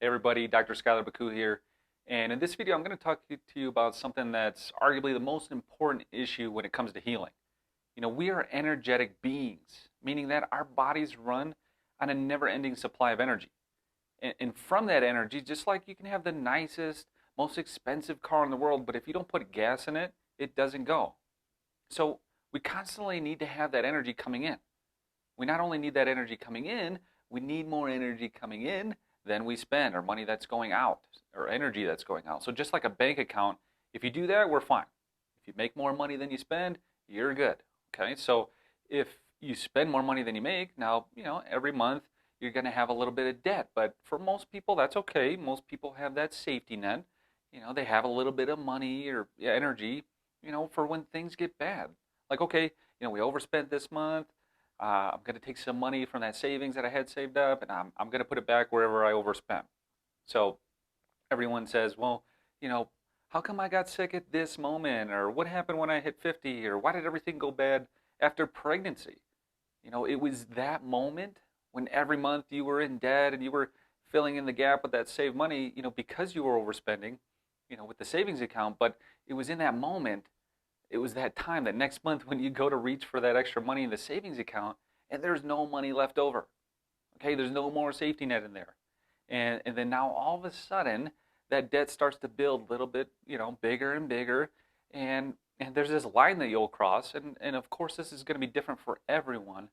Hey everybody, Dr. Skylar Baku here. And in this video, I'm going to talk to you about something that's arguably the most important issue when it comes to healing. We are energetic beings, meaning that our bodies run on a never-ending supply of energy. And from that energy, just like you can have the nicest, most expensive car in the world, but if you don't put gas in it, it doesn't go. So we constantly need to have that energy coming in. We not only need that energy coming in, we need more energy coming in than we spend, or money that's going out, or energy that's going out. So just like a bank account, if you do that, we're fine. If you make more money than you spend, you're good. Okay, so if you spend more money than you make, now, every month you're going to have a little bit of debt. But for most people, that's okay. Most people have that safety net. They have a little bit of money or energy, for when things get bad. Like, okay, we overspent this month. I'm going to take some money from that savings that I had saved up, and I'm going to put it back wherever I overspent. So everyone says, well, how come I got sick at this moment? Or what happened when I hit 50? Or why did everything go bad after pregnancy? It was that moment when every month you were in debt and you were filling in the gap with that saved money, because you were overspending, with the savings account. But it was in that moment, it was that time, that next month when you go to reach for that extra money in the savings account and there's no money left over. Okay, there's no more safety net in there. And then now all of a sudden that debt starts to build a little bit, bigger and bigger. And there's this line that you'll cross. And of course, this is going to be different for everyone.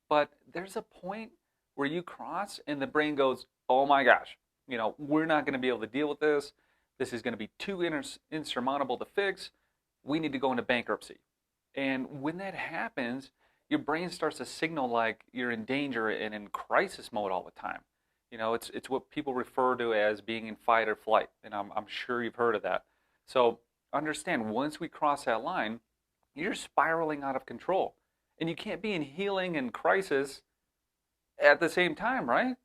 But there's a point where you cross and the brain goes, oh my gosh, we're not going to be able to deal with this. This is going to be too insurmountable to fix. We need to go into bankruptcy. And when that happens, your brain starts to signal like you're in danger and in crisis mode all the time. It's what people refer to as being in fight or flight, and I'm sure you've heard of that. So understand, once we cross that line, you're spiraling out of control. And you can't be in healing and crisis at the same time, right?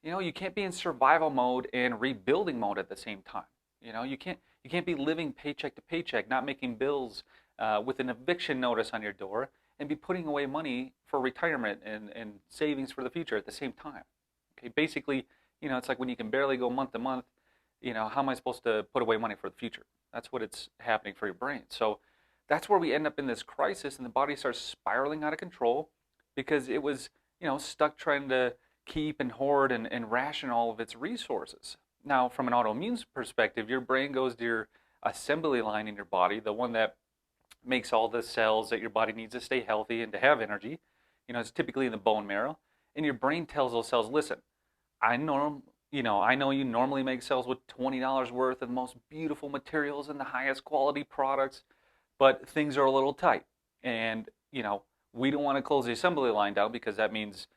You can't be in survival mode and rebuilding mode at the same time. You can't be living paycheck to paycheck, not making bills, with an eviction notice on your door, and be putting away money for retirement and savings for the future at the same time. Okay, basically, it's like when you can barely go month to month, how am I supposed to put away money for the future? That's what it's happening for your brain. So that's where we end up in this crisis, and the body starts spiraling out of control because it was, stuck trying to keep and hoard and ration all of its resources. Now, from an autoimmune perspective, your brain goes to your assembly line in your body, the one that makes all the cells that your body needs to stay healthy and to have energy. It's typically in the bone marrow. And your brain tells those cells, listen, I know you normally make cells with $20 worth of the most beautiful materials and the highest quality products, but things are a little tight. And, we don't want to close the assembly line down because that means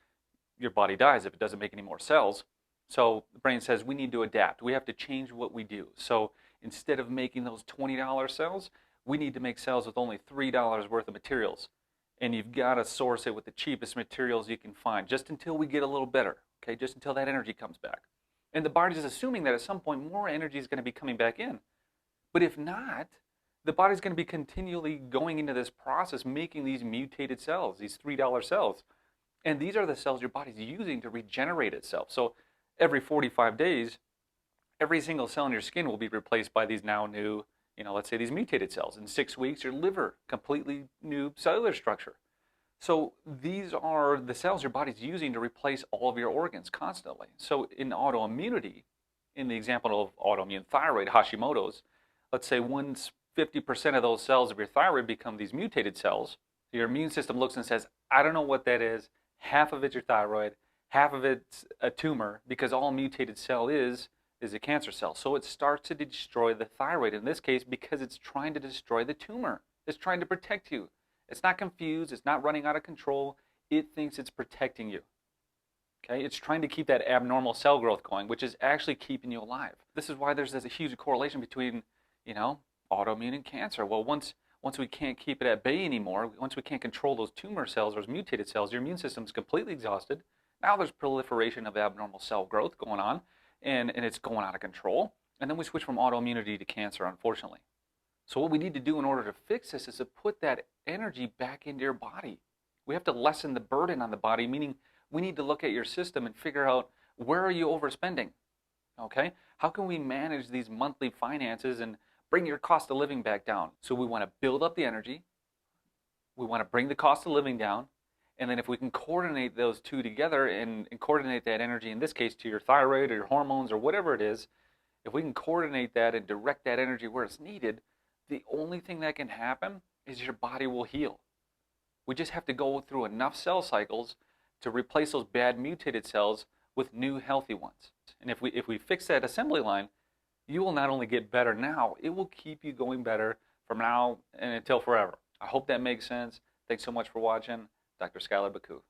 your body dies if it doesn't make any more cells. So the brain says we need to adapt. We have to change what we do. So instead of making those $20 cells, we need to make cells with only $3 worth of materials. And you've got to source it with the cheapest materials you can find just until we get a little better, okay? Just until that energy comes back. And the body's assuming that at some point more energy is going to be coming back in. But if not, the body's going to be continually going into this process, making these mutated cells, these $3 cells. And these are the cells your body's using to regenerate itself. So every 45 days, every single cell in your skin will be replaced by these now new, let's say these mutated cells. In 6 weeks, your liver, completely new cellular structure. So these are the cells your body's using to replace all of your organs constantly. So in autoimmunity, in the example of autoimmune thyroid, Hashimoto's, let's say once 50% of those cells of your thyroid become these mutated cells, your immune system looks and says, I don't know what that is. Half of it's your thyroid, half of it's a tumor, because all a mutated cell is a cancer cell. So it starts to destroy the thyroid, in this case, because it's trying to destroy the tumor. It's trying to protect you. It's not confused. It's not running out of control. It thinks it's protecting you. Okay? It's trying to keep that abnormal cell growth going, which is actually keeping you alive. This is why there's a huge correlation between, autoimmune and cancer. Well, once we can't keep it at bay anymore, once we can't control those tumor cells, those mutated cells, your immune system's completely exhausted. Now there's proliferation of abnormal cell growth going on, and it's going out of control. And then we switch from autoimmunity to cancer, unfortunately. So what we need to do in order to fix this is to put that energy back into your body. We have to lessen the burden on the body, meaning we need to look at your system and figure out, where are you overspending? Okay? How can we manage these monthly finances and bring your cost of living back down? So we want to build up the energy, we want to bring the cost of living down, and then if we can coordinate those two together and coordinate that energy, in this case to your thyroid or your hormones or whatever it is, if we can coordinate that and direct that energy where it's needed, the only thing that can happen is your body will heal. We just have to go through enough cell cycles to replace those bad mutated cells with new healthy ones. And if we fix that assembly line, you will not only get better now, it will keep you going better from now and until forever. I hope that makes sense. Thanks so much for watching. Dr. Skylar Baku.